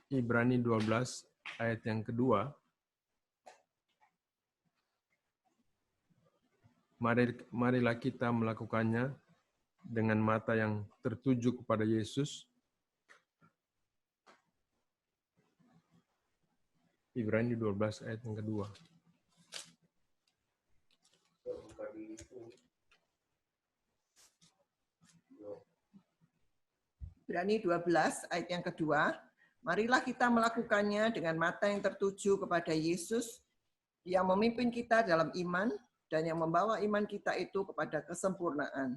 Ibrani 12 ayat yang kedua. Marilah kita melakukannya dengan mata yang tertuju kepada Yesus. Ibrani 12 ayat yang kedua. Ibrani 12 ayat yang kedua. Marilah kita melakukannya dengan mata yang tertuju kepada Yesus yang memimpin kita dalam iman dan yang membawa iman kita itu kepada kesempurnaan.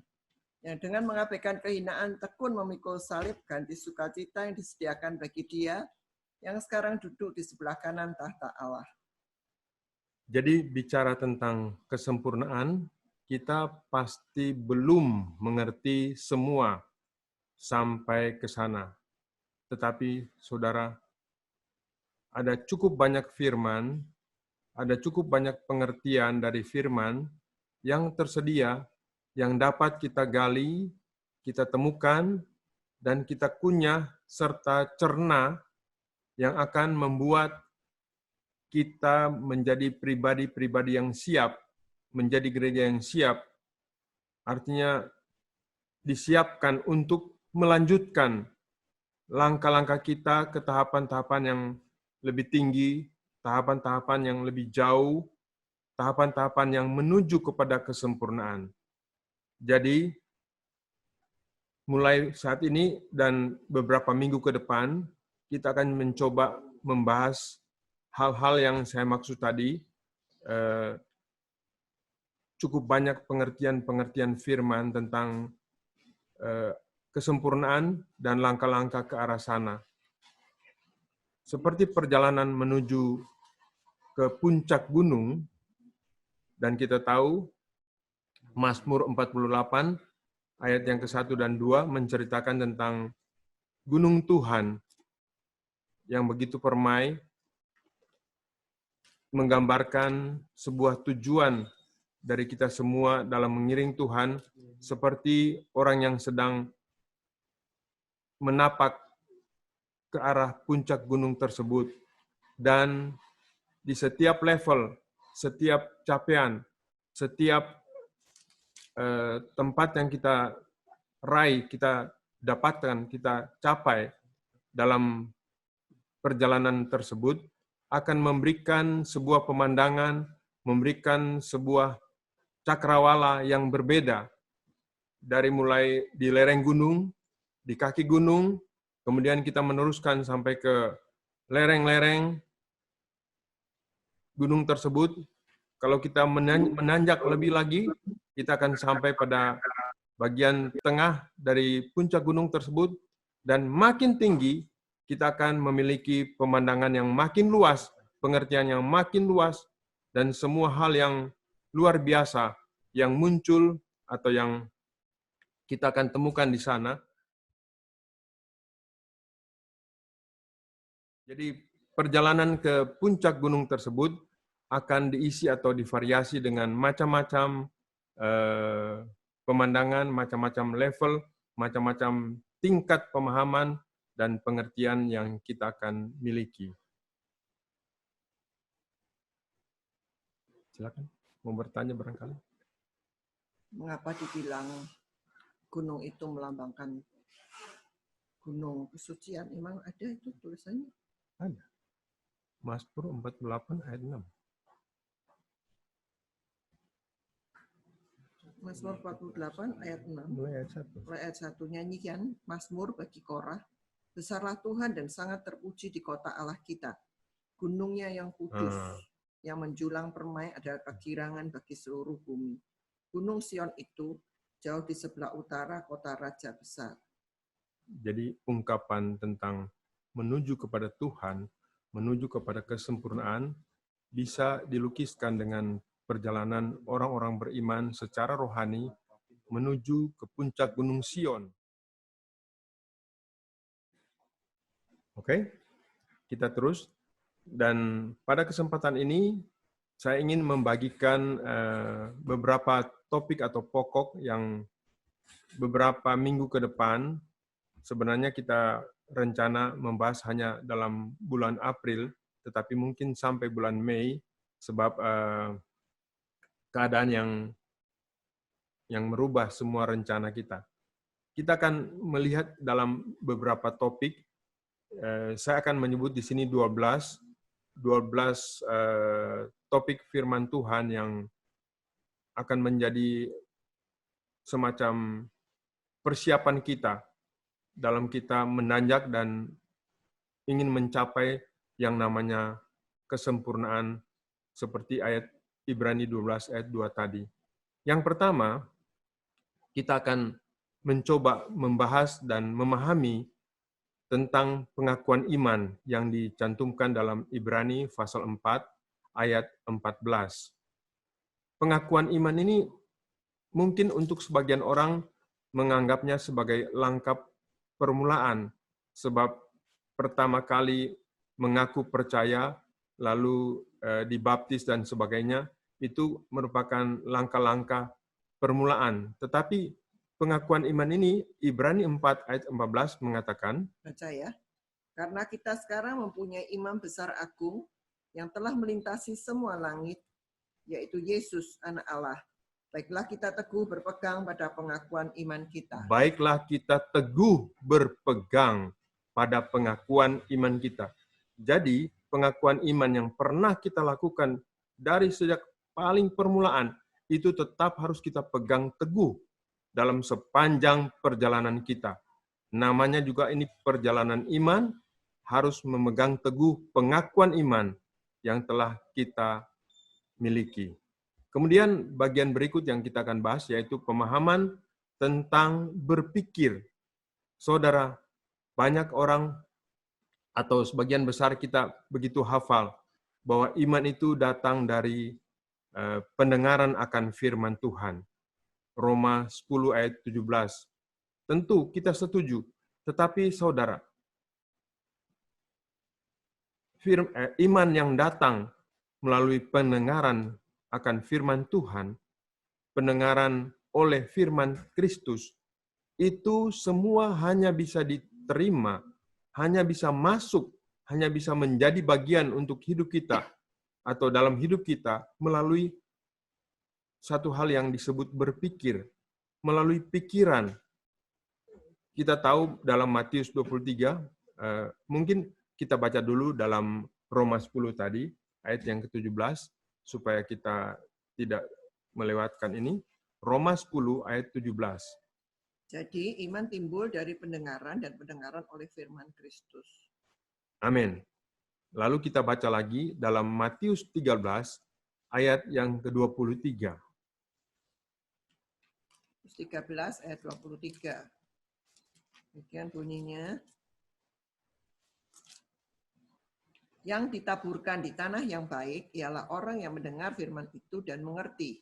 Yang dengan mengabaikan kehinaan tekun memikul salib ganti sukacita yang disediakan bagi Dia yang sekarang duduk di sebelah kanan tahta Allah. Jadi bicara tentang kesempurnaan, kita pasti belum mengerti semua sampai ke sana. Tetapi saudara, ada cukup banyak firman, ada cukup banyak pengertian dari firman yang tersedia, yang dapat kita gali, kita temukan, dan kita kunyah serta cerna yang akan membuat kita menjadi pribadi-pribadi yang siap, menjadi gereja yang siap. Artinya disiapkan untuk melanjutkan langkah-langkah kita ke tahapan-tahapan yang lebih tinggi, tahapan-tahapan yang lebih jauh, tahapan-tahapan yang menuju kepada kesempurnaan. Jadi, mulai saat ini dan beberapa minggu ke depan, kita akan mencoba membahas hal-hal yang saya maksud tadi, cukup banyak pengertian-pengertian firman tentang kesempurnaan dan langkah-langkah ke arah sana. Seperti perjalanan menuju ke puncak gunung, dan kita tahu Mazmur 48 ayat yang ke-1 dan 2 menceritakan tentang gunung Tuhan yang begitu permai, menggambarkan sebuah tujuan dari kita semua dalam mengiring Tuhan, seperti orang yang sedang menapak ke arah puncak gunung tersebut. Dan di setiap level, setiap capaian, setiap tempat yang kita raih, kita dapatkan, kita capai dalam perjalanan tersebut, akan memberikan sebuah pemandangan, memberikan sebuah cakrawala yang berbeda. Dari mulai di lereng gunung, di kaki gunung, kemudian kita meneruskan sampai ke lereng-lereng gunung tersebut. Kalau kita menanjak lebih lagi, kita akan sampai pada bagian tengah dari puncak gunung tersebut, dan makin tinggi, kita akan memiliki pemandangan yang makin luas, pengertian yang makin luas, dan semua hal yang luar biasa yang muncul atau yang kita akan temukan di sana. Jadi perjalanan ke puncak gunung tersebut akan diisi atau divariasi dengan macam-macam pemandangan, macam-macam level, macam-macam tingkat pemahaman dan pengertian yang kita akan miliki. Silakan, mau bertanya barangkali. Mengapa dibilang gunung itu melambangkan gunung kesucian? Emang ada itu tulisannya? Ada. Mazmur 48 ayat 6. Mazmur 48 ayat 6. Mulai ayat 1. Mulai ayat 1. Nyanyikan Mazmur bagi Korah. Besarlah Tuhan dan sangat terpuji di kota Allah kita. Gunungnya yang kudus, yang menjulang permai adalah kegirangan bagi seluruh bumi. Gunung Sion itu jauh di sebelah utara kota Raja besar. Jadi ungkapan tentang menuju kepada Tuhan, menuju kepada kesempurnaan, bisa dilukiskan dengan perjalanan orang-orang beriman secara rohani menuju ke puncak Gunung Sion. Oke, kita terus. Dan pada kesempatan ini, saya ingin membagikan beberapa topik atau pokok yang beberapa minggu ke depan sebenarnya kita rencana membahas hanya dalam bulan April, tetapi mungkin sampai bulan Mei, sebab keadaan yang merubah semua rencana kita. Kita akan melihat dalam beberapa topik. Saya akan menyebut di sini 12 topik firman Tuhan yang akan menjadi semacam persiapan kita dalam kita menanjak dan ingin mencapai yang namanya kesempurnaan seperti ayat Ibrani 12 ayat 2 tadi. Yang pertama, kita akan mencoba membahas dan memahami tentang pengakuan iman yang dicantumkan dalam Ibrani pasal 4 ayat 14. Pengakuan iman ini mungkin untuk sebagian orang menganggapnya sebagai langkah permulaan, sebab pertama kali mengaku percaya, lalu dibaptis dan sebagainya, itu merupakan langkah-langkah permulaan. Tetapi pengakuan iman ini, Ibrani 4 ayat 14 mengatakan, baca ya. Karena kita sekarang mempunyai imam besar agung yang telah melintasi semua langit, yaitu Yesus, Anak Allah. Baiklah kita teguh berpegang pada pengakuan iman kita. Baiklah kita teguh berpegang pada pengakuan iman kita. Jadi, pengakuan iman yang pernah kita lakukan dari sejak paling permulaan, itu tetap harus kita pegang teguh dalam sepanjang perjalanan kita. Namanya juga ini perjalanan iman, harus memegang teguh pengakuan iman yang telah kita miliki. Kemudian bagian berikut yang kita akan bahas yaitu pemahaman tentang berpikir. Saudara, banyak orang atau sebagian besar kita begitu hafal bahwa iman itu datang dari pendengaran akan firman Tuhan. Roma 10 ayat 17. Tentu kita setuju, tetapi saudara, iman yang datang melalui pendengaran akan firman Tuhan, pendengaran oleh firman Kristus, itu semua hanya bisa diterima, hanya bisa masuk, hanya bisa menjadi bagian untuk hidup kita, atau dalam hidup kita, melalui satu hal yang disebut berpikir, melalui pikiran. Kita tahu dalam Matius 23, mungkin kita baca dulu dalam Roma 10 tadi, ayat yang ke-17, supaya kita tidak melewatkan ini. Roma 10 ayat 17. Jadi iman timbul dari pendengaran dan pendengaran oleh firman Kristus. Amin. Lalu kita baca lagi dalam Matius 13 ayat yang ke-23. 13 ayat 23. Demikian bunyinya. Yang ditaburkan di tanah yang baik ialah orang yang mendengar firman itu dan mengerti.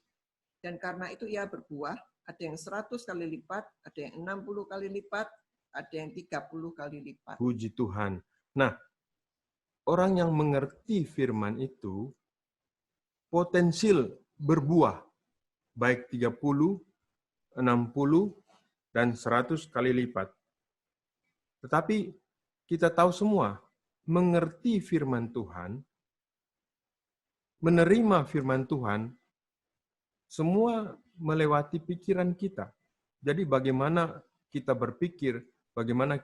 Dan karena itu ia berbuah, ada yang 100 kali lipat, ada yang 60 kali lipat, ada yang 30 kali lipat. Puji Tuhan. Nah, orang yang mengerti firman itu potensial berbuah, baik 30, 60, dan 100 kali lipat. Tetapi kita tahu semua, mengerti firman Tuhan, menerima firman Tuhan, semua melewati pikiran kita. Jadi bagaimana kita berpikir, bagaimana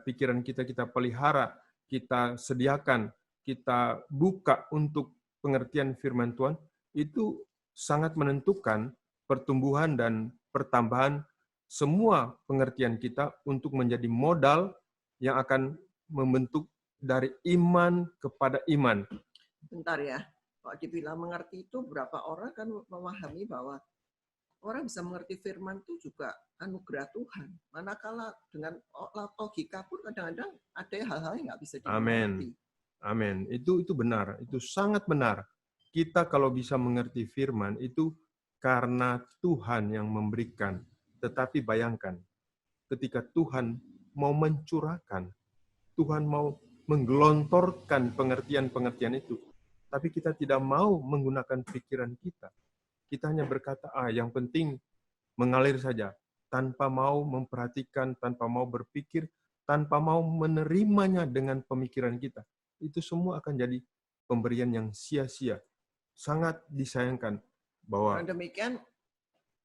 pikiran kita pelihara, kita sediakan, kita buka untuk pengertian firman Tuhan, itu sangat menentukan pertumbuhan dan pertambahan semua pengertian kita untuk menjadi modal yang akan membentuk dari iman kepada iman. Bentar ya, kalau dibilang mengerti itu berapa orang kan memahami bahwa orang bisa mengerti firman itu juga anugerah Tuhan. Manakala dengan logika pun kadang-kadang ada hal-hal yang nggak bisa dimengerti. Amin. Amin. Itu benar. Itu sangat benar. Kita kalau bisa mengerti firman itu karena Tuhan yang memberikan. Tetapi bayangkan, ketika Tuhan mau mencurahkan, Tuhan mau menggelontorkan pengertian-pengertian itu, tapi kita tidak mau menggunakan pikiran kita. Kita hanya berkata, yang penting mengalir saja, tanpa mau memperhatikan, tanpa mau berpikir, tanpa mau menerimanya dengan pemikiran kita, itu semua akan jadi pemberian yang sia-sia. Sangat disayangkan bahwa Dengan demikian,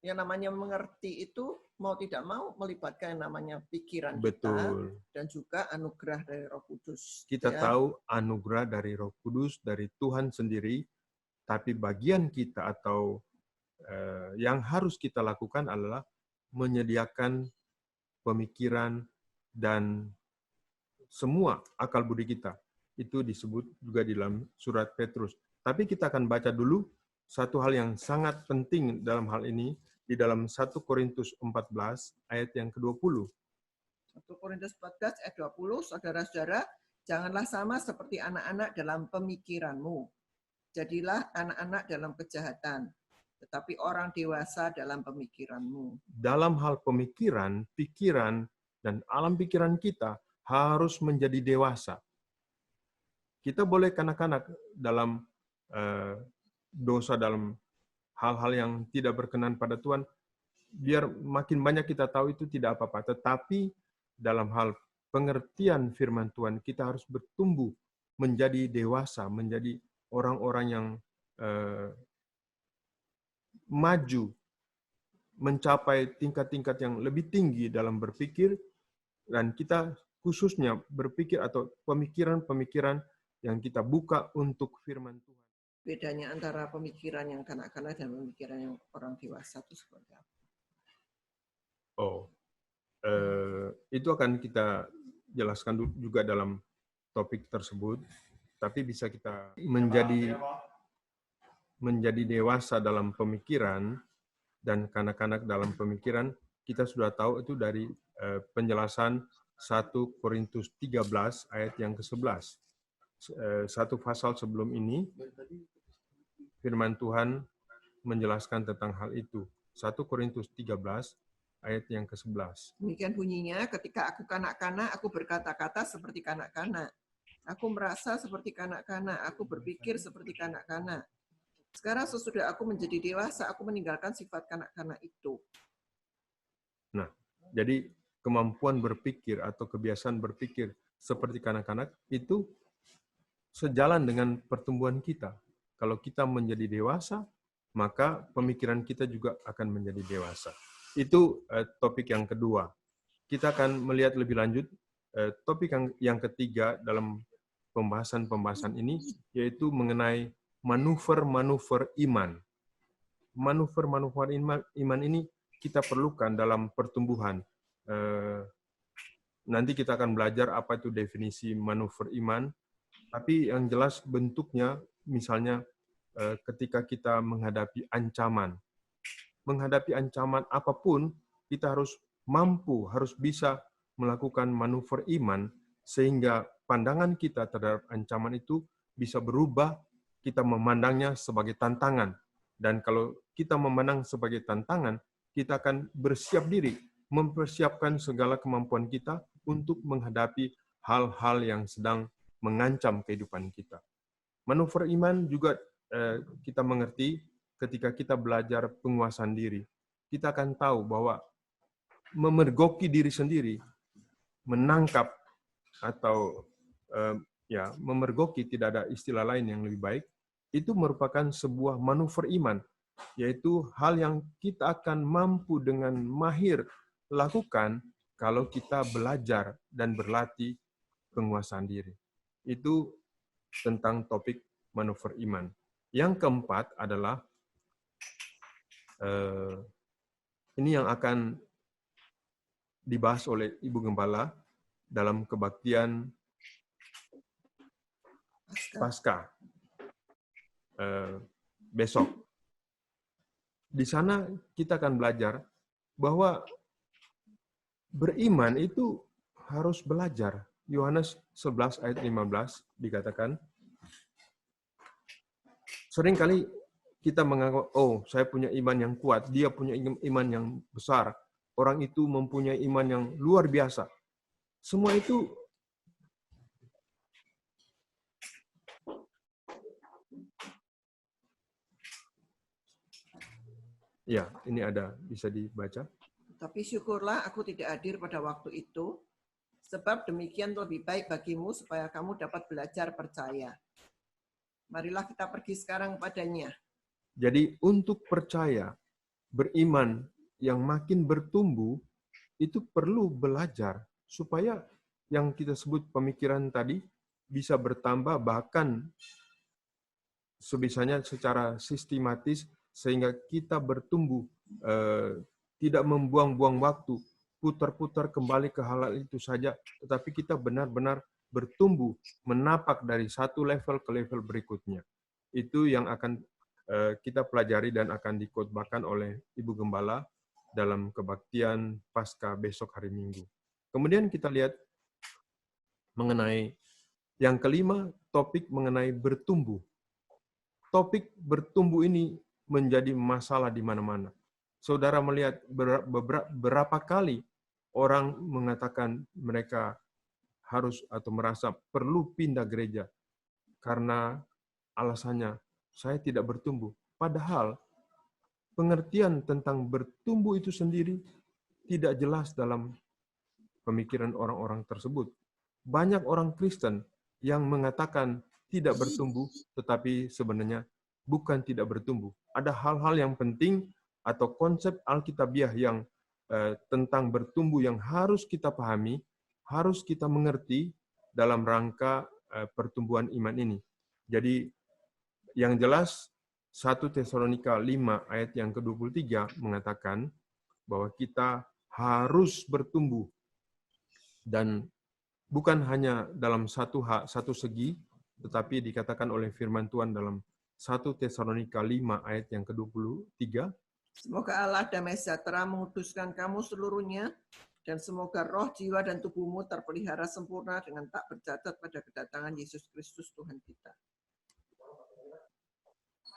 yang namanya mengerti itu mau tidak mau melibatkan yang namanya pikiran kita betul, dan juga anugerah dari Roh Kudus. kita Ya. tahu anugerah dari Roh Kudus, dari Tuhan sendiri, tapi bagian kita atau yang harus kita lakukan adalah menyediakan pemikiran dan semua akal budi kita. Itu disebut juga di dalam surat Petrus. Tapi kita akan baca dulu satu hal yang sangat penting dalam hal ini di dalam 1 Korintus 14 ayat yang ke-20. 1 Korintus 14 ayat 20, saudara-saudara, janganlah sama seperti anak-anak dalam pemikiranmu. Jadilah anak-anak dalam kejahatan, tetapi orang dewasa dalam pemikiranmu. Dalam hal pemikiran, pikiran, dan alam pikiran kita harus menjadi dewasa. Kita boleh kanak-kanak dalam dosa, dalam hal-hal yang tidak berkenan pada Tuhan, biar makin banyak kita tahu itu tidak apa-apa. Tetapi dalam hal pengertian firman Tuhan, kita harus bertumbuh menjadi dewasa, menjadi orang-orang yang maju, mencapai tingkat-tingkat yang lebih tinggi dalam berpikir, dan kita khususnya berpikir atau pemikiran-pemikiran yang kita buka untuk firman Tuhan. Bedanya antara pemikiran yang kanak-kanak dan pemikiran yang orang dewasa itu seperti apa? Itu akan kita jelaskan juga dalam topik tersebut, tapi bisa kita menjadi dewasa dalam pemikiran dan kanak-kanak dalam pemikiran. Kita sudah tahu itu dari penjelasan 1 Korintus 13 ayat yang ke-11. Satu pasal sebelum ini, firman Tuhan menjelaskan tentang hal itu. 1 Korintus 13 ayat yang ke-11. Demikian bunyinya, ketika aku kanak-kanak, aku berkata-kata seperti kanak-kanak. Aku merasa seperti kanak-kanak, aku berpikir seperti kanak-kanak. Sekarang sesudah aku menjadi dewasa, aku meninggalkan sifat kanak-kanak itu. Nah, jadi kemampuan berpikir atau kebiasaan berpikir seperti kanak-kanak itu sejalan dengan pertumbuhan kita. Kalau kita menjadi dewasa, maka pemikiran kita juga akan menjadi dewasa. Itu topik yang kedua. Kita akan melihat lebih lanjut topik yang ketiga dalam pembahasan ini, yaitu mengenai manuver-manuver iman. Manuver-manuver iman ini kita perlukan dalam pertumbuhan. Nanti kita akan belajar apa itu definisi manuver iman, tapi yang jelas bentuknya, misalnya ketika kita menghadapi ancaman. Menghadapi ancaman apapun, kita harus mampu, harus bisa melakukan manuver iman, sehingga pandangan kita terhadap ancaman itu bisa berubah, kita memandangnya sebagai tantangan. Dan kalau kita memandang sebagai tantangan, kita akan bersiap diri, mempersiapkan segala kemampuan kita untuk menghadapi hal-hal yang sedang mengancam kehidupan kita. Manuver iman juga kita mengerti ketika kita belajar penguasaan diri. Kita akan tahu bahwa memergoki diri sendiri, menangkap atau memergoki, tidak ada istilah lain yang lebih baik, itu merupakan sebuah manuver iman, yaitu hal yang kita akan mampu dengan mahir lakukan kalau kita belajar dan berlatih penguasaan diri. Itu tentang topik manuver iman. Yang keempat adalah ini yang akan dibahas oleh Ibu Gembala dalam kebaktian Paskah besok. Di sana kita akan belajar bahwa beriman itu harus belajar. Yohanes 11 ayat 15 dikatakan, seringkali kita menganggap, oh saya punya iman yang kuat, dia punya iman yang besar, orang itu mempunyai iman yang luar biasa. Semua itu ya, ini ada, bisa dibaca. Tapi syukurlah aku tidak hadir pada waktu itu, sebab demikian lebih baik bagimu supaya kamu dapat belajar percaya. Marilah kita pergi sekarang padanya. Jadi untuk percaya, beriman yang makin bertumbuh, itu perlu belajar supaya yang kita sebut pemikiran tadi bisa bertambah, bahkan sebisanya secara sistematis sehingga kita bertumbuh, tidak membuang-buang waktu, putar-putar kembali ke hal itu saja, tetapi kita benar-benar bertumbuh, menapak dari satu level ke level berikutnya. Itu yang akan kita pelajari dan akan dikhotbahkan oleh Ibu Gembala dalam kebaktian Paskah besok hari Minggu. Kemudian kita lihat mengenai yang kelima, topik mengenai bertumbuh. Topik bertumbuh ini menjadi masalah di mana-mana. Saudara melihat berapa kali orang mengatakan mereka harus atau merasa perlu pindah gereja karena alasannya saya tidak bertumbuh. Padahal pengertian tentang bertumbuh itu sendiri tidak jelas dalam pemikiran orang-orang tersebut. Banyak orang Kristen yang mengatakan tidak bertumbuh, tetapi sebenarnya bukan tidak bertumbuh. Ada hal-hal yang penting atau konsep Alkitabiah yang tentang bertumbuh yang harus kita pahami, harus kita mengerti dalam rangka pertumbuhan iman ini. Jadi yang jelas 1 Tesalonika 5 ayat yang ke-23 mengatakan bahwa kita harus bertumbuh dan bukan hanya dalam satu segi, tetapi dikatakan oleh firman Tuhan dalam 1 Tesalonika 5 ayat yang ke-23. Semoga Allah damai sejahtera menguduskan kamu seluruhnya, dan semoga roh, jiwa, dan tubuhmu terpelihara sempurna dengan tak bercacat pada kedatangan Yesus Kristus Tuhan kita.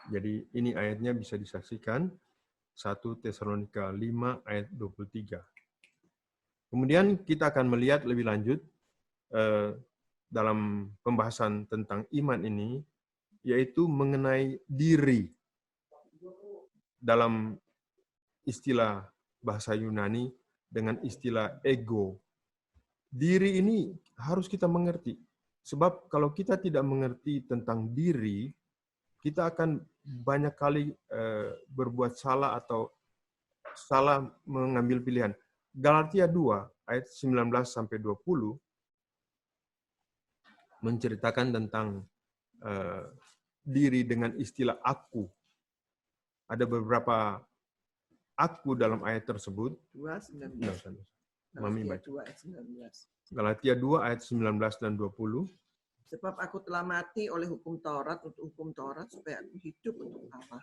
Jadi ini ayatnya bisa disaksikan 1 Tesalonika 5 ayat 23. Kemudian kita akan melihat lebih lanjut dalam pembahasan tentang iman ini, yaitu mengenai diri. Dalam istilah bahasa Yunani dengan istilah ego. Diri ini harus kita mengerti. Sebab kalau kita tidak mengerti tentang diri, kita akan banyak kali berbuat salah atau salah mengambil pilihan. Galatia 2 ayat 19-20 menceritakan tentang diri dengan istilah aku. Ada beberapa aku dalam ayat tersebut. 2:19. Mami baca. 2 ayat 19. Galatia 2 ayat 19 dan 20. Sebab aku telah mati oleh hukum Taurat untuk hukum Taurat supaya aku hidup untuk Allah.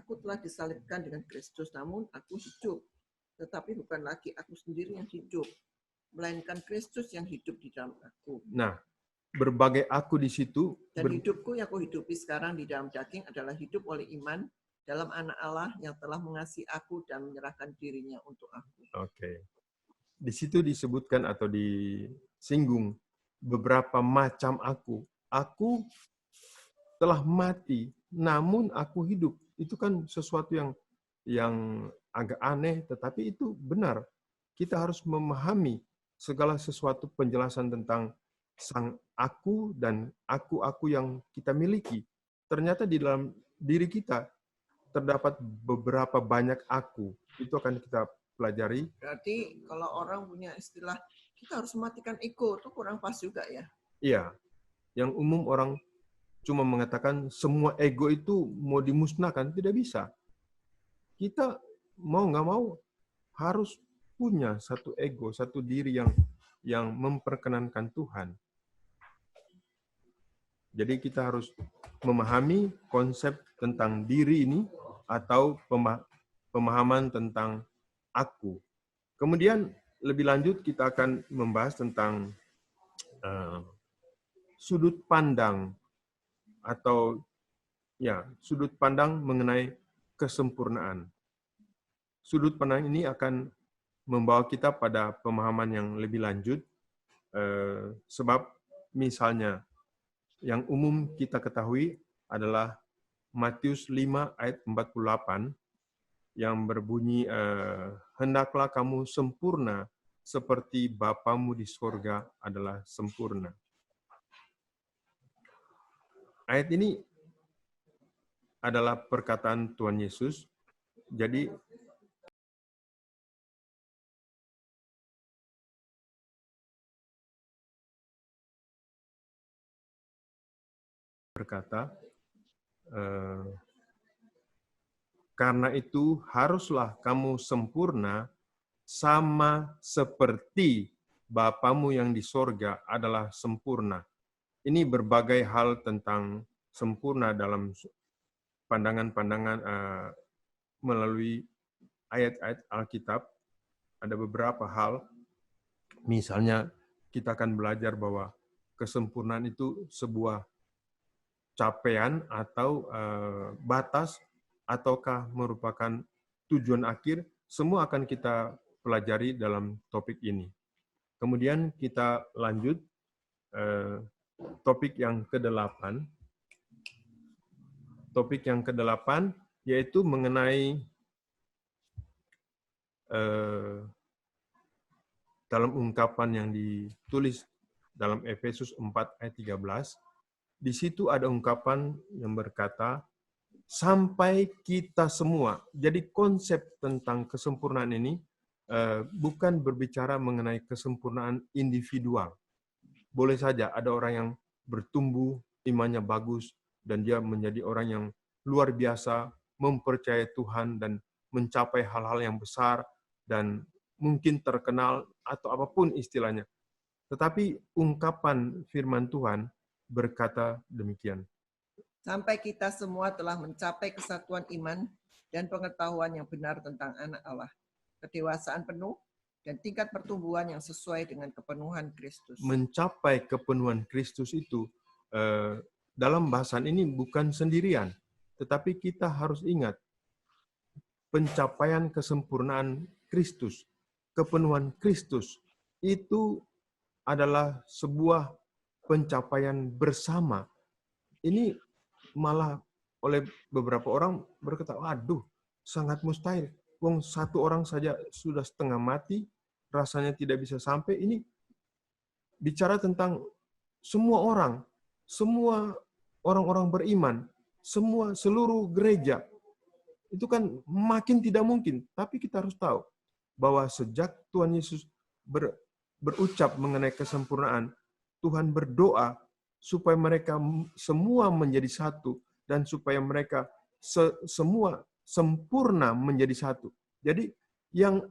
Aku telah disalibkan dengan Kristus, namun aku hidup. Tetapi bukan lagi aku sendiri yang hidup, melainkan Kristus yang hidup di dalam aku. Nah, berbagai aku di situ. Dan hidupku yang aku hidupi sekarang di dalam daging adalah hidup oleh iman dalam Anak Allah yang telah mengasihi aku dan menyerahkan dirinya untuk aku. Oke. Di situ disebutkan atau disinggung beberapa macam aku. Aku telah mati, namun aku hidup. Itu kan sesuatu yang agak aneh, tetapi itu benar. Kita harus memahami segala sesuatu penjelasan tentang sang aku dan aku-aku yang kita miliki. Ternyata di dalam diri kita terdapat beberapa banyak aku. Itu akan kita pelajari. Berarti kalau orang punya istilah kita harus mematikan ego, itu kurang pas juga ya? Iya. Yang umum orang cuma mengatakan semua ego itu mau dimusnahkan, tidak bisa. Kita mau nggak mau harus punya satu ego, satu diri yang memperkenankan Tuhan. Jadi kita harus memahami konsep tentang diri ini atau pemahaman tentang aku. Kemudian lebih lanjut kita akan membahas tentang sudut pandang atau sudut pandang mengenai kesempurnaan. Sudut pandang ini akan membawa kita pada pemahaman yang lebih lanjut, sebab misalnya yang umum kita ketahui adalah Matius 5 ayat 48 yang berbunyi, hendaklah kamu sempurna seperti Bapamu di surga adalah sempurna. Ayat ini adalah perkataan Tuhan Yesus. Jadi berkata, karena itu haruslah kamu sempurna sama seperti Bapamu yang di sorga adalah sempurna. Ini berbagai hal tentang sempurna dalam pandangan-pandangan melalui ayat-ayat Alkitab. Ada beberapa hal, misalnya kita akan belajar bahwa kesempurnaan itu sebuah capaian atau batas, ataukah merupakan tujuan akhir, semua akan kita pelajari dalam topik ini. Kemudian kita lanjut topik yang ke-8. Topik yang ke-8 yaitu mengenai dalam ungkapan yang ditulis dalam Efesus 4 ayat 13. Di situ ada ungkapan yang berkata, sampai kita semua. Jadi konsep tentang kesempurnaan ini bukan berbicara mengenai kesempurnaan individual. Boleh saja ada orang yang bertumbuh, imannya bagus, dan dia menjadi orang yang luar biasa, mempercayai Tuhan, dan mencapai hal-hal yang besar, dan mungkin terkenal, atau apapun istilahnya. Tetapi ungkapan firman Tuhan berkata demikian. Sampai kita semua telah mencapai kesatuan iman dan pengetahuan yang benar tentang anak Allah, kedewasaan penuh, dan tingkat pertumbuhan yang sesuai dengan kepenuhan Kristus. Mencapai kepenuhan Kristus itu, dalam bahasan ini bukan sendirian, tetapi kita harus ingat, pencapaian kesempurnaan Kristus, kepenuhan Kristus, itu adalah sebuah pencapaian bersama. Ini malah oleh beberapa orang berkata, aduh, sangat mustahil. Wong satu orang saja sudah setengah mati, rasanya tidak bisa sampai. Ini bicara tentang semua orang-orang beriman, seluruh gereja. Itu kan makin tidak mungkin. Tapi kita harus tahu bahwa sejak Tuhan Yesus berucap mengenai kesempurnaan, Tuhan berdoa supaya mereka semua menjadi satu, dan supaya mereka semua sempurna menjadi satu. Jadi yang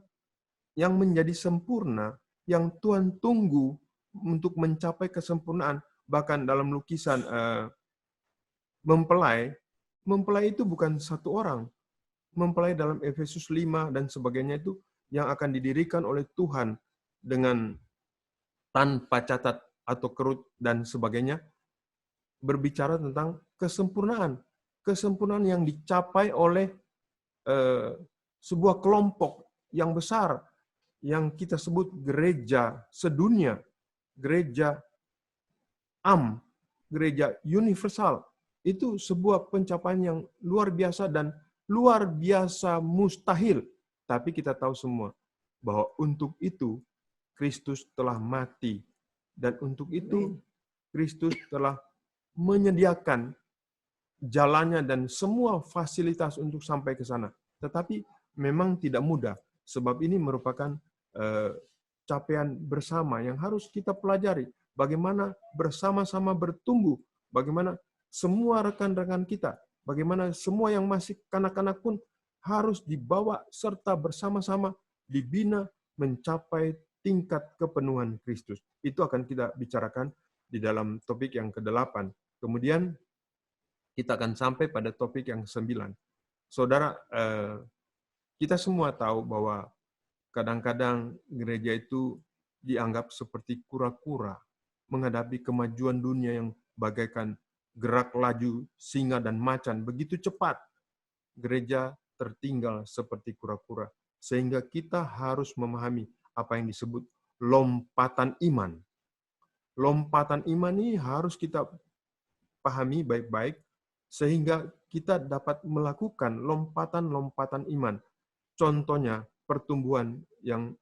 menjadi sempurna, yang Tuhan tunggu untuk mencapai kesempurnaan, bahkan dalam lukisan mempelai itu bukan satu orang. Mempelai dalam Efesus 5 dan sebagainya itu yang akan didirikan oleh Tuhan dengan tanpa catat atau kerut dan sebagainya, berbicara tentang kesempurnaan. Kesempurnaan yang dicapai oleh sebuah kelompok yang besar, yang kita sebut gereja sedunia, gereja gereja universal. Itu sebuah pencapaian yang luar biasa dan luar biasa mustahil. Tapi kita tahu semua bahwa untuk itu Kristus telah mati. Dan untuk itu Kristus telah menyediakan jalannya dan semua fasilitas untuk sampai ke sana. Tetapi memang tidak mudah. Sebab ini merupakan capaian bersama yang harus kita pelajari. Bagaimana bersama-sama bertumbuh. Bagaimana semua rekan-rekan kita, bagaimana semua yang masih kanak-kanak pun harus dibawa serta bersama-sama dibina mencapai tingkat kepenuhan Kristus. Itu akan kita bicarakan di dalam topik yang ke-8. Kemudian kita akan sampai pada topik yang ke-9. Saudara, kita semua tahu bahwa kadang-kadang gereja itu dianggap seperti kura-kura menghadapi kemajuan dunia yang bagaikan gerak laju singa dan macan begitu cepat. Gereja tertinggal seperti kura-kura. Sehingga kita harus memahami apa yang disebut lompatan iman. Lompatan iman ini harus kita pahami baik-baik sehingga kita dapat melakukan lompatan-lompatan iman. Contohnya pertumbuhan yang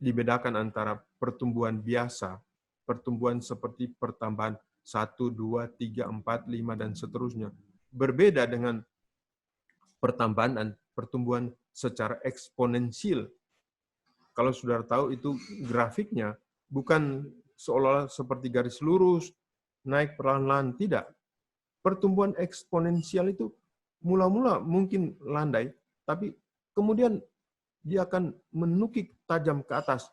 dibedakan antara pertumbuhan biasa, pertumbuhan seperti pertambahan 1, 2, 3, 4, 5, dan seterusnya. Berbeda dengan pertambahan dan pertumbuhan secara eksponensial. Kalau saudara tahu itu grafiknya bukan seolah-olah seperti garis lurus, naik perlahan-lahan, tidak. Pertumbuhan eksponensial itu mula-mula mungkin landai, tapi kemudian dia akan menukik tajam ke atas,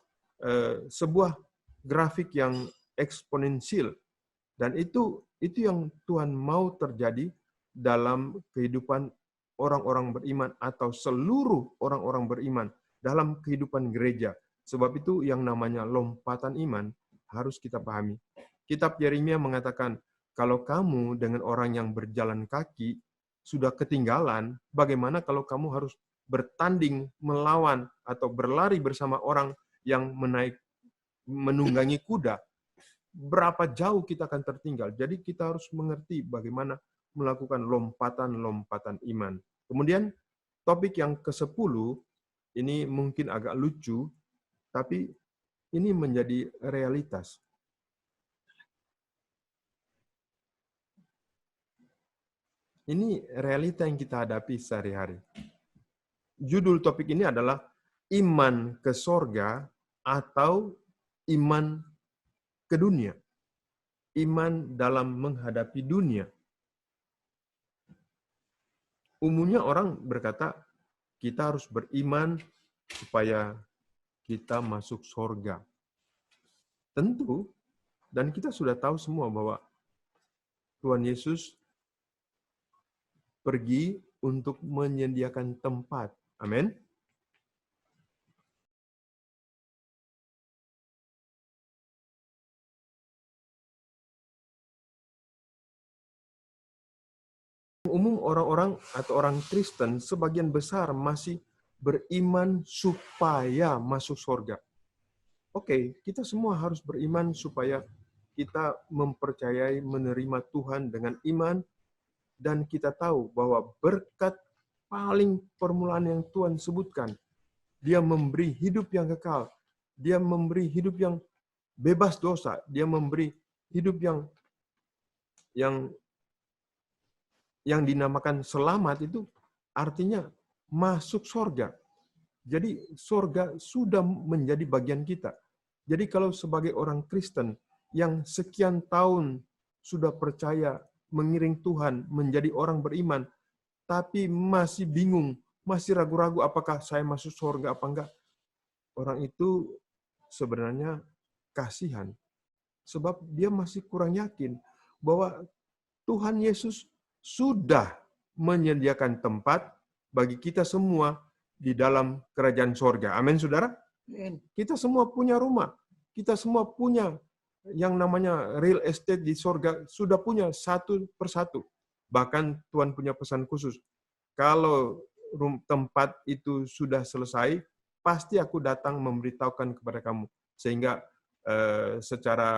sebuah grafik yang eksponensial. Dan itu yang Tuhan mau terjadi dalam kehidupan orang-orang beriman atau seluruh orang-orang beriman dalam kehidupan gereja. Sebab itu yang namanya lompatan iman harus kita pahami. Kitab Yeremia mengatakan, kalau kamu dengan orang yang berjalan kaki sudah ketinggalan, bagaimana kalau kamu harus bertanding, melawan, atau berlari bersama orang yang menunggangi kuda? Berapa jauh kita akan tertinggal. Jadi kita harus mengerti bagaimana melakukan lompatan-lompatan iman. Kemudian topik yang ke-10, ini mungkin agak lucu, tapi ini menjadi realitas. Ini realita yang kita hadapi sehari-hari. Judul topik ini adalah iman ke sorga atau iman ke dunia. Iman dalam menghadapi dunia. Umumnya orang berkata, kita harus beriman supaya kita masuk sorga. Tentu, dan kita sudah tahu semua bahwa Tuhan Yesus pergi untuk menyediakan tempat. Amin. Umum orang-orang atau orang Kristen sebagian besar masih beriman supaya masuk surga. Oke, kita semua harus beriman supaya kita mempercayai menerima Tuhan dengan iman, dan kita tahu bahwa berkat paling permulaan yang Tuhan sebutkan, Dia memberi hidup yang kekal, Dia memberi hidup yang bebas dosa, Dia memberi hidup yang dinamakan selamat, itu artinya masuk surga. Jadi surga sudah menjadi bagian kita. Jadi kalau sebagai orang Kristen yang sekian tahun sudah percaya mengiring Tuhan, menjadi orang beriman, tapi masih bingung, masih ragu-ragu apakah saya masuk surga apa enggak, orang itu sebenarnya kasihan. Sebab dia masih kurang yakin bahwa Tuhan Yesus sudah menyediakan tempat bagi kita semua di dalam kerajaan sorga. Amin, saudara? Kita semua punya rumah. Kita semua punya yang namanya real estate di sorga. Sudah punya satu persatu. Bahkan Tuhan punya pesan khusus. Kalau tempat itu sudah selesai, pasti aku datang memberitahukan kepada kamu. Sehingga secara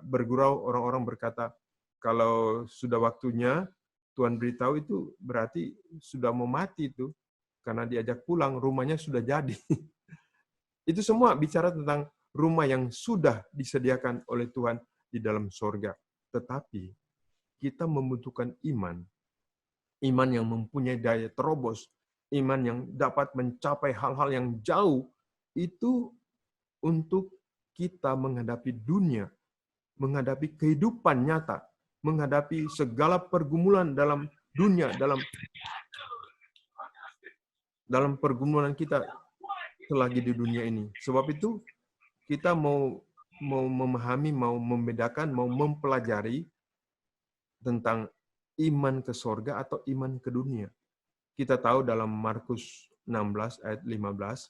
bergurau orang-orang berkata, kalau sudah waktunya Tuhan beritahu, itu berarti sudah mau mati itu. Karena diajak pulang, rumahnya sudah jadi. Itu semua bicara tentang rumah yang sudah disediakan oleh Tuhan di dalam sorga. Tetapi kita membutuhkan iman. Iman yang mempunyai daya terobos. Iman yang dapat mencapai hal-hal yang jauh. Itu untuk kita menghadapi dunia. Menghadapi kehidupan nyata. Menghadapi segala pergumulan dalam dunia, dalam pergumulan kita selagi di dunia ini. Sebab itu kita mau memahami, mau membedakan, mau mempelajari tentang iman ke sorga atau iman ke dunia. Kita tahu dalam Markus 16 ayat 15,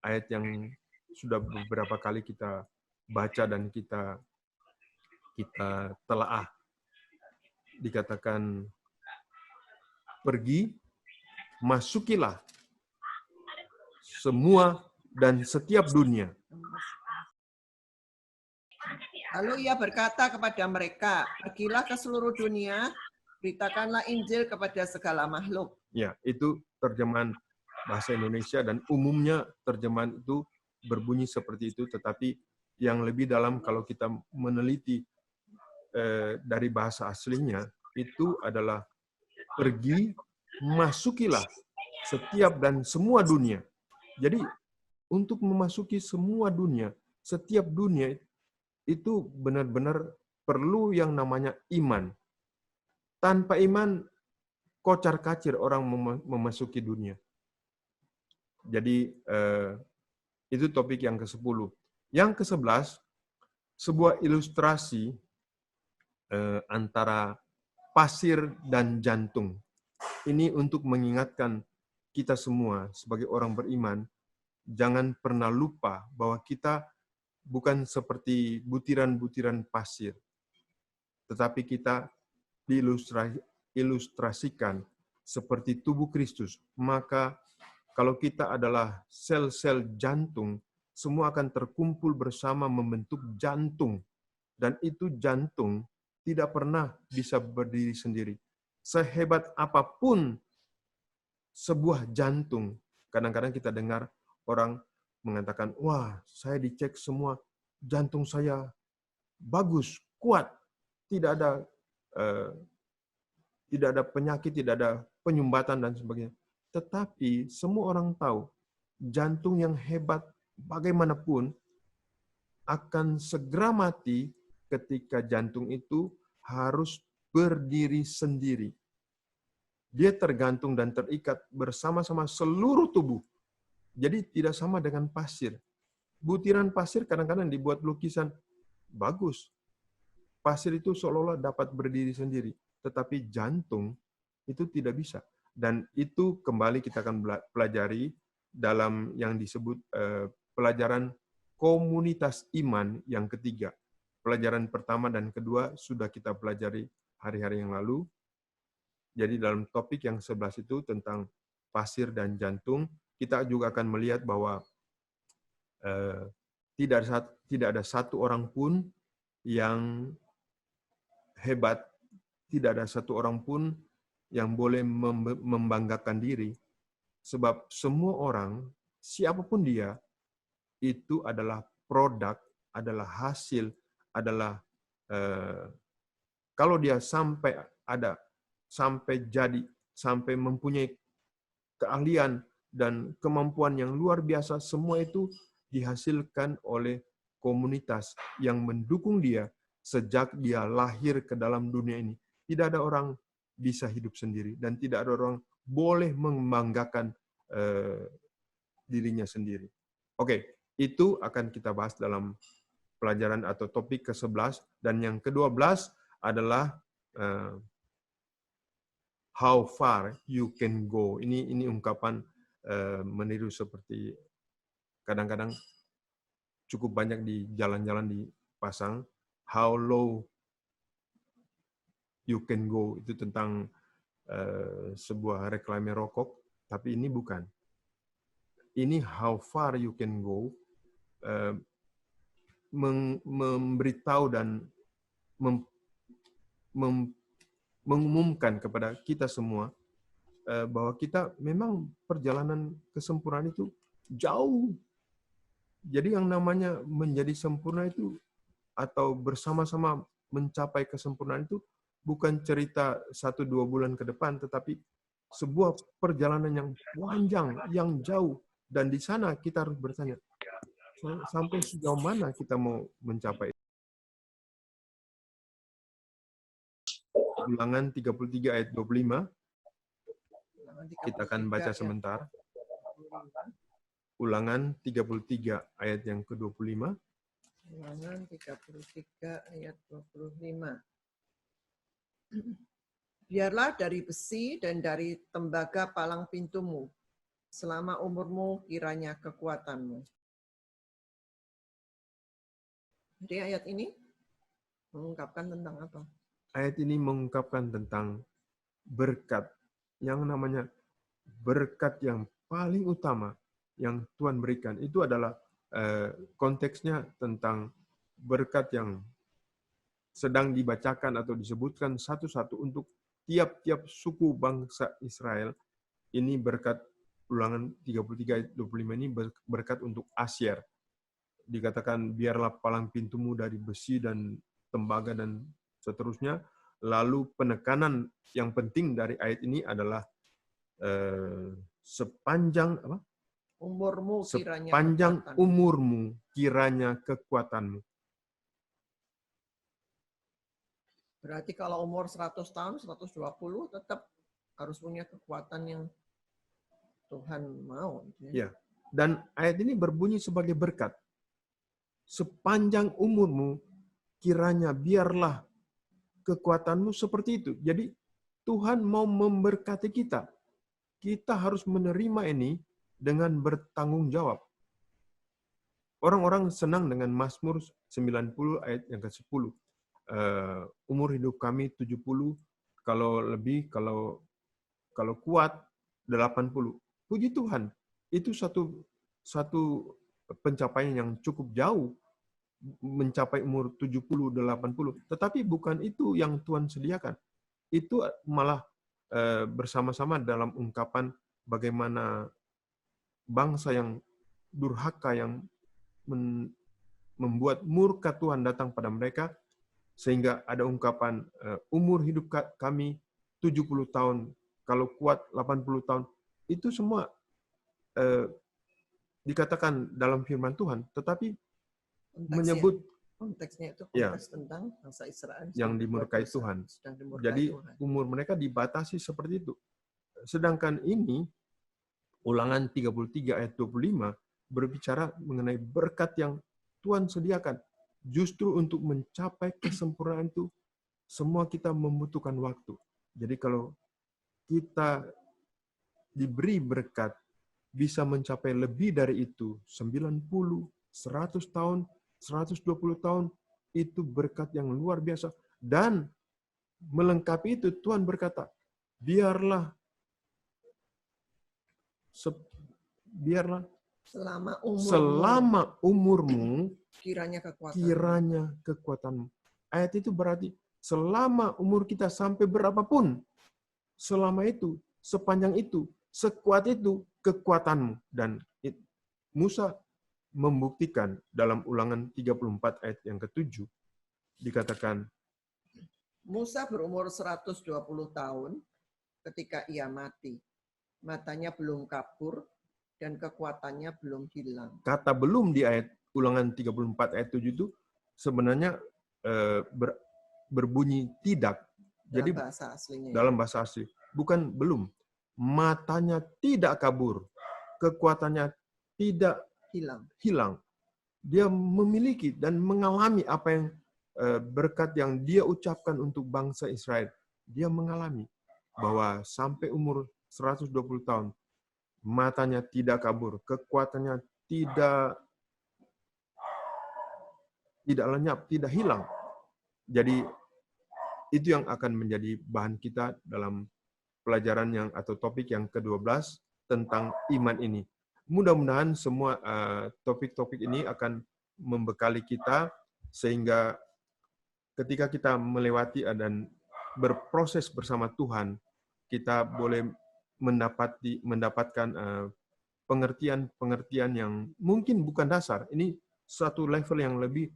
ayat yang sudah beberapa kali kita baca dan kita telaah. Dikatakan, pergi, masukilah semua dan setiap dunia. Lalu ia berkata kepada mereka, pergilah ke seluruh dunia, beritakanlah Injil kepada segala makhluk. Ya, itu terjemahan bahasa Indonesia, dan umumnya terjemahan itu berbunyi seperti itu, tetapi yang lebih dalam kalau kita meneliti dari bahasa aslinya, itu adalah pergi, masukilah setiap dan semua dunia. Jadi untuk memasuki semua dunia, setiap dunia itu benar-benar perlu yang namanya iman. Tanpa iman, kocar-kacir orang memasuki dunia. Jadi itu topik yang ke-10. Yang ke-11, sebuah ilustrasi antara pasir dan jantung. Ini untuk mengingatkan kita semua sebagai orang beriman, jangan pernah lupa bahwa kita bukan seperti butiran-butiran pasir, tetapi kita diilustrasikan seperti tubuh Kristus. Maka kalau kita adalah sel-sel jantung, semua akan terkumpul bersama membentuk jantung. Dan itu jantung tidak pernah bisa berdiri sendiri. Sehebat apapun sebuah jantung, kadang-kadang kita dengar orang mengatakan, wah, saya dicek semua, jantung saya bagus, kuat, tidak ada penyakit, tidak ada penyumbatan dan sebagainya. Tetapi semua orang tahu, jantung yang hebat bagaimanapun akan segera mati ketika jantung itu harus berdiri sendiri. Dia tergantung dan terikat bersama-sama seluruh tubuh. Jadi tidak sama dengan pasir. Butiran pasir kadang-kadang dibuat lukisan bagus. Pasir itu seolah-olah dapat berdiri sendiri. Tetapi jantung itu tidak bisa. Dan itu kembali kita akan pelajari dalam yang disebut pelajaran komunitas iman yang ketiga. Pelajaran pertama dan kedua sudah kita pelajari hari-hari yang lalu. Jadi dalam topik yang 11 itu tentang pasir dan jantung, kita juga akan melihat bahwa tidak ada satu orang pun yang hebat, tidak ada satu orang pun yang boleh membanggakan diri, sebab semua orang, siapapun dia, itu adalah produk, adalah hasil, adalah kalau dia sampai jadi, sampai mempunyai keahlian dan kemampuan yang luar biasa, semua itu dihasilkan oleh komunitas yang mendukung dia sejak dia lahir ke dalam dunia ini. Tidak ada orang bisa hidup sendiri dan tidak ada orang boleh membanggakan dirinya sendiri. Oke, itu akan kita bahas dalam pelajaran atau topik ke-11, dan yang ke-12 adalah how far you can go. Ini ungkapan meniru seperti kadang-kadang cukup banyak di jalan-jalan dipasang, how low you can go, itu tentang sebuah reklame rokok, tapi ini bukan. Ini how far you can go, memberitahu dan mengumumkan kepada kita semua bahwa kita memang perjalanan kesempurnaan itu jauh. Jadi yang namanya menjadi sempurna itu atau bersama-sama mencapai kesempurnaan itu bukan cerita 1-2 bulan ke depan, tetapi sebuah perjalanan yang panjang, yang jauh. Dan di sana kita harus bertanya, sampai sejauh mana kita mau mencapai. Ulangan 33 ayat 25. Kita akan baca sebentar. Ulangan 33 ayat yang ke-25. Ulangan 33 ayat 25. Biarlah dari besi dan dari tembaga palang pintumu, selama umurmu kiranya kekuatanmu. Jadi ayat ini mengungkapkan tentang apa? Ayat ini mengungkapkan tentang berkat, yang namanya berkat yang paling utama yang Tuhan berikan. Itu adalah konteksnya tentang berkat yang sedang dibacakan atau disebutkan satu-satu untuk tiap-tiap suku bangsa Israel. Ini berkat Ulangan 33 ayat 25 ini berkat untuk Asyer. dikatakan biarlah palang pintumu dari besi dan tembaga dan seterusnya. Lalu penekanan yang penting dari ayat ini adalah sepanjang Umurmu kiranya sepanjang kekuatan. umurmu kiranya kekuatanmu. Berarti kalau umur 100 tahun, 120 tetap harus punya kekuatan yang Tuhan mau. Ya. Dan ayat ini berbunyi sebagai berkat. Sepanjang umurmu kiranya biarlah kekuatanmu seperti itu. Jadi Tuhan mau memberkati kita. Kita harus menerima ini dengan bertanggung jawab. Orang-orang senang dengan Mazmur 90 ayat yang ke-10. Umur hidup kami 70, kalau lebih, kalau kuat 80. Puji Tuhan, itu satu pencapaian yang cukup jauh, mencapai umur 70, 80. Tetapi bukan itu yang Tuhan sediakan. Itu malah bersama-sama dalam ungkapan bagaimana bangsa yang durhaka, yang membuat murka Tuhan datang pada mereka, sehingga ada ungkapan umur hidup kami 70 tahun, kalau kuat 80 tahun. Itu semua dikatakan dalam firman Tuhan, tetapi menyebut konteksnya itu konteks tentang bangsa Israel yang dimurkai Tuhan. Jadi umur mereka dibatasi seperti itu. Sedangkan ini Ulangan 33 ayat 25 berbicara mengenai berkat yang Tuhan sediakan. Justru untuk mencapai kesempurnaan itu, semua kita membutuhkan waktu. Jadi kalau kita diberi berkat, bisa mencapai lebih dari itu, 90, 100 tahun, 120 tahun, itu berkat yang luar biasa. Dan melengkapi itu, Tuhan berkata, biarlah selama umurmu kiranya kekuatanmu. Ayat itu berarti selama umur kita sampai berapapun, selama itu, sepanjang itu, sekuat itu kekuatanmu. Dan Musa membuktikan dalam Ulangan 34 ayat yang ke-7 dikatakan, Musa berumur 120 tahun ketika ia mati. Matanya belum kabur dan kekuatannya belum hilang. Kata belum di ayat Ulangan 34 ayat 7 itu sebenarnya berbunyi tidak. Jadi bahasa aslinya, dalam bahasa asli, bukan belum. Matanya tidak kabur, kekuatannya tidak hilang. Dia memiliki dan mengalami apa yang berkat yang dia ucapkan untuk bangsa Israel. Dia mengalami bahwa sampai umur 120 tahun, matanya tidak kabur, kekuatannya tidak lenyap, tidak hilang. Jadi itu yang akan menjadi bahan kita dalam pelajaran yang atau topik yang ke-12 tentang iman ini. Mudah-mudahan semua topik-topik ini akan membekali kita sehingga ketika kita melewati dan berproses bersama Tuhan, kita boleh mendapatkan pengertian yang mungkin bukan dasar. Ini satu level yang lebih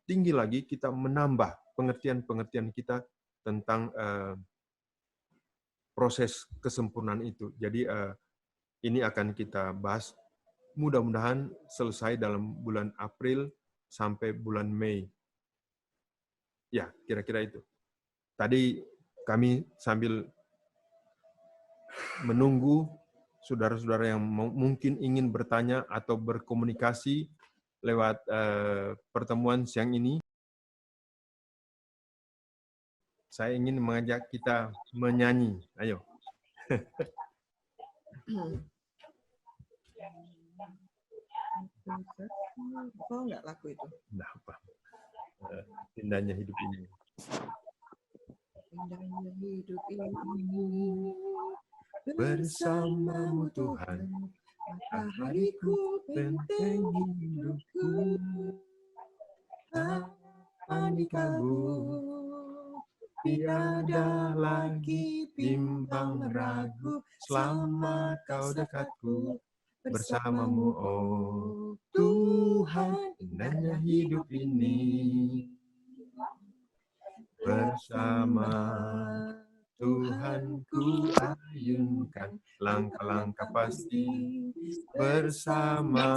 tinggi lagi, kita menambah pengertian kita tentang proses kesempurnaan itu. Jadi ini akan kita bahas, mudah-mudahan selesai dalam bulan April sampai bulan Mei. Ya, kira-kira itu. Tadi kami sambil menunggu saudara-saudara yang mungkin ingin bertanya atau berkomunikasi lewat pertemuan siang ini. Saya ingin mengajak kita menyanyi. Ayo. Oh, enggak lagu itu. Nah, apa? Indahnya hidup ini. Indahnya hidup ini bersamamu Tuhan, matahariku, benteng hidupku, Tuhan kabur, tiada lagi bimbang ragu, selama kau dekatku, bersamamu, oh Tuhan, indahnya hidup ini. Bersama Tuhan ku ayunkan langkah-langkah pasti. Bersama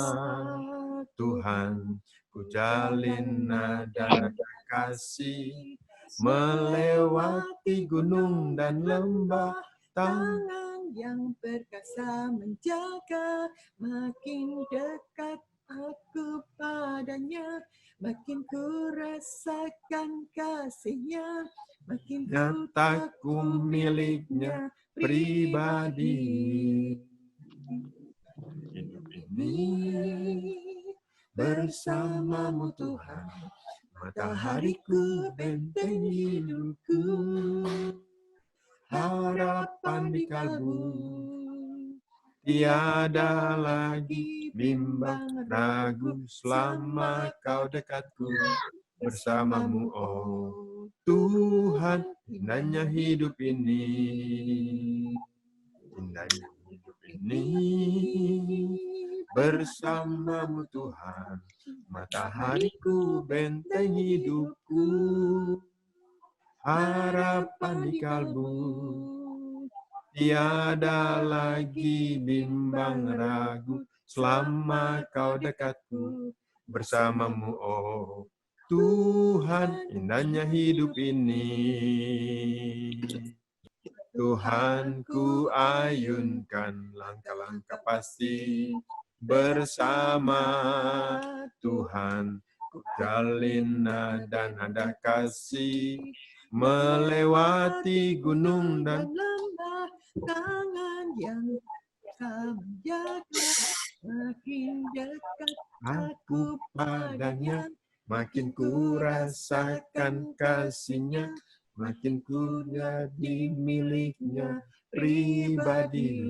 Tuhan ku jalin nada kasih. Melewati gunung dan lembah, Tangan yang perkasa menjaga, makin dekat aku padanya, makin ku rasakan kasihnya, makin ku nyataku miliknya pribadi. Hidup ini bersamamu Tuhan, matahariku, benteng hidupku, harapan di kalbu, tiada lagi bimbang ragu selama kau dekatku. Bersamamu, oh Tuhan, indahnya hidup ini. Indahnya hidup ini bersamamu Tuhan, matahariku, benteng hidupku, harapan di kalbu, tiada lagi bimbang ragu selama kau dekatku. Bersamamu, oh Tuhan, indahnya hidup ini. Tuhan ku ayunkan langkah-langkah pasti. Bersama Tuhan ku jalin nada kasih. Melewati gunung dan lembah, tangan yang menjaga, makin dekat aku padanya, makin ku rasakan kasihnya, makin ku jadi miliknya pribadi.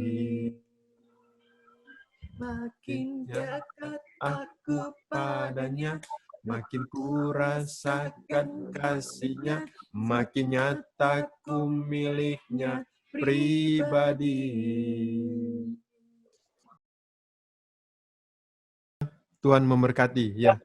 Makin dekat Aku padanya, makin ku rasakan kasihnya, makin nyata ku miliknya pribadi. Tuhan memberkati, ya.